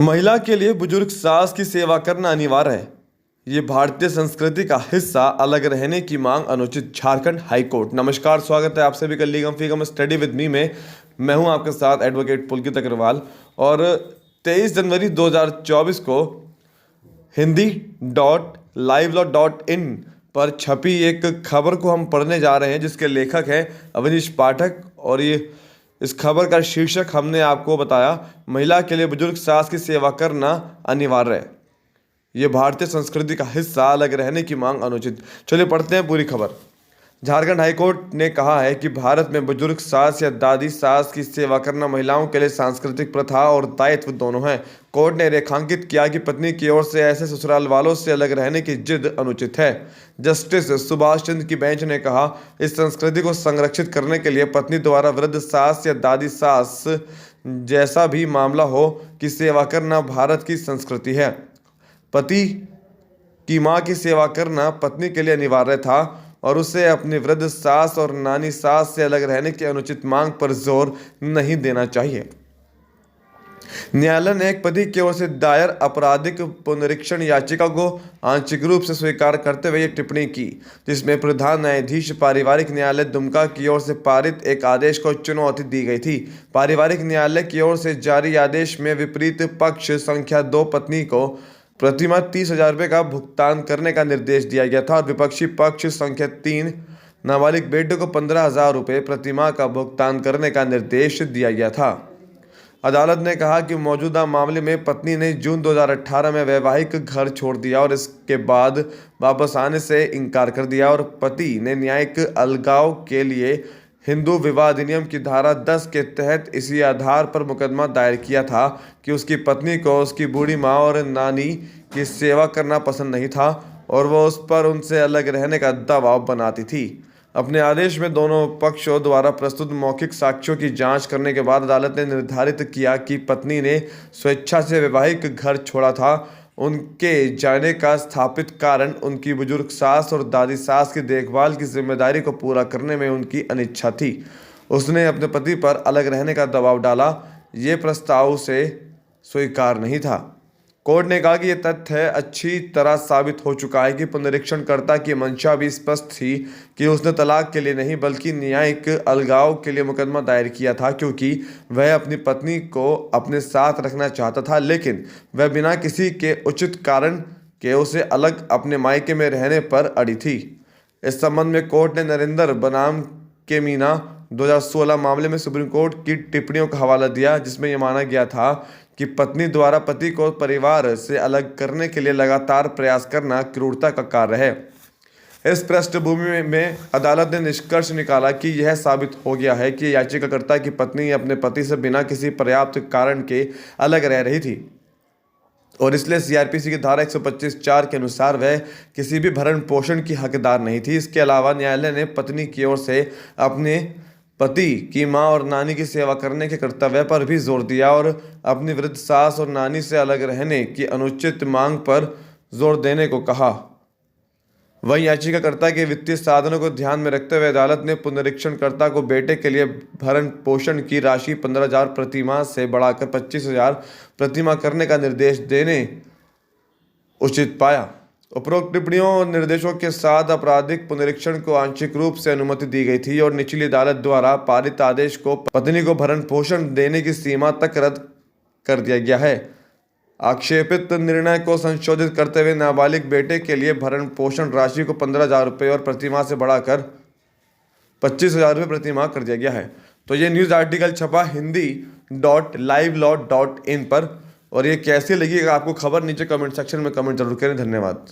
महिला के लिए बुजुर्ग सास की सेवा करना अनिवार्य है। ये भारतीय संस्कृति का हिस्सा अलग रहने की मांग अनुचित झारखंड हाई कोर्ट। नमस्कार, स्वागत है आप सभी का लीगम फीगम स्टडी विद मी में। मैं हूं आपके साथ एडवोकेट पुलकित अग्रवाल। और 23 जनवरी 2024 को hindi.livelawin पर छपी एक खबर को हम पढ़ने जा रहे हैं, जिसके लेखक हैं अवनीश पाठक। और ये इस खबर का शीर्षक हमने आपको बताया, महिला के लिए बुजुर्ग सास की सेवा करना अनिवार्य है। ये भारतीय संस्कृति का हिस्सा अलग रहने की मांग अनुचित। चलिए पढ़ते हैं पूरी खबर। झारखंड हाईकोर्ट ने कहा है कि भारत में बुजुर्ग सास या दादी सास की सेवा करना महिलाओं के लिए सांस्कृतिक प्रथा और दायित्व दोनों है। कोर्ट ने रेखांकित किया कि पत्नी की ओर से ऐसे ससुराल वालों से अलग रहने की जिद अनुचित है। जस्टिस सुभाष चंद्र की बेंच ने कहा, इस संस्कृति को संरक्षित करने के लिए पत्नी द्वारा वृद्ध सास या दादी सास जैसा भी मामला हो की सेवा करना भारत की संस्कृति है। पति की मां की सेवा करना पत्नी के लिए अनिवार्य था और उसे अपनी वृद्ध सास और नानी सास से अलग रहने की अनुचित मांग पर जोर नहीं देना चाहिए। न्यायालय ने एक पति की ओर से दायर आपराधिक पुनरीक्षण याचिका को आंशिक रूप से स्वीकार करते हुए ये टिप्पणी की, जिसमें प्रधान न्यायाधीश पारिवारिक न्यायालय दुमका की ओर से पारित एक आदेश को चुनौती दी गई थी। पारिवारिक न्यायालय की ओर से जारी आदेश में विपरीत पक्ष संख्या 2 पत्नी को प्रतिमा 30,000 रुपये का भुगतान करने का निर्देश दिया गया था और विपक्षी पक्ष संख्या 3 नाबालिग बेटे को 15,000 रुपये प्रतिमा का भुगतान करने का निर्देश दिया गया था। अदालत ने कहा कि मौजूदा मामले में पत्नी ने जून 2018 में वैवाहिक घर छोड़ दिया और इसके बाद वापस आने से इनकार कर दिया और पति ने न्यायिक अलगाव के लिए हिंदू विवाह अधिनियम की धारा 10 के तहत इसी आधार पर मुकदमा दायर किया था कि उसकी पत्नी को उसकी बूढ़ी माँ और नानी की सेवा करना पसंद नहीं था और वह उस पर उनसे अलग रहने का दबाव बनाती थी। अपने आदेश में दोनों पक्षों द्वारा प्रस्तुत मौखिक साक्ष्यों की जांच करने के बाद अदालत ने निर्धारित किया कि पत्नी ने स्वेच्छा से वैवाहिक घर छोड़ा था। उनके जाने का स्थापित कारण उनकी बुजुर्ग सास और दादी सास की देखभाल की जिम्मेदारी को पूरा करने में उनकी अनिच्छा थी। उसने अपने पति पर अलग रहने का दबाव डाला। ये प्रस्ताव उसे स्वीकार नहीं था। कोर्ट ने कहा कि यह तथ्य अच्छी तरह साबित हो चुका है कि पुनरीक्षणकर्ता की मंशा भी स्पष्ट थी कि उसने तलाक के लिए नहीं बल्कि न्यायिक अलगाव के लिए मुकदमा दायर किया था, क्योंकि वह अपनी पत्नी को अपने साथ रखना चाहता था, लेकिन वह बिना किसी के उचित कारण के उसे अलग अपने मायके में रहने पर अड़ी थी। इस संबंध में कोर्ट ने नरेंद्र बनाम के मीना 2016 मामले में सुप्रीम कोर्ट की टिप्पणियों का हवाला दिया, जिसमें यह माना गया था कि पत्नी द्वारा पति को परिवार से अलग करने के लिए लगातार प्रयास करना क्रूरता का कार्य है। इस पृष्ठभूमि में अदालत ने निष्कर्ष निकाला कि यह साबित हो गया है कि याचिकाकर्ता की पत्नी अपने पति से बिना किसी पर्याप्त कारण के अलग रह रही थी और इसलिए सीआरपीसी की धारा 125(4) के अनुसार वह किसी भी भरण पोषण की हकदार नहीं थी। इसके अलावा न्यायालय ने पत्नी की ओर से अपने पति की मां और नानी की सेवा करने के कर्तव्य पर भी जोर दिया और अपनी वृद्ध सास और नानी से अलग रहने की अनुचित मांग पर जोर देने को कहा। वहीं याचिकाकर्ता के वित्तीय साधनों को ध्यान में रखते हुए अदालत ने पुनरीक्षणकर्ता को बेटे के लिए भरण पोषण की राशि 15,000 प्रतिमाह से बढ़ाकर 25,000 प्रतिमाह करने का निर्देश देने उचित पाया। उपरोक्त टिप्पणियों और निर्देशों के साथ आपराधिक पुनरीक्षण को आंशिक रूप से अनुमति दी गई थी और निचली अदालत द्वारा पारित आदेश को पत्नी को भरण पोषण देने की सीमा तक रद्द कर दिया गया है। आक्षेपित निर्णय को संशोधित करते हुए नाबालिग बेटे के लिए भरण पोषण राशि को 15,000 रुपये और प्रतिमाह से बढ़ाकर 25,000 रुपये प्रतिमाह कर दिया गया है। तो ये न्यूज़ आर्टिकल छपा hindi.livelawin पर। और ये कैसी लगी आपको खबर, नीचे कमेंट सेक्शन में कमेंट जरूर करें। धन्यवाद।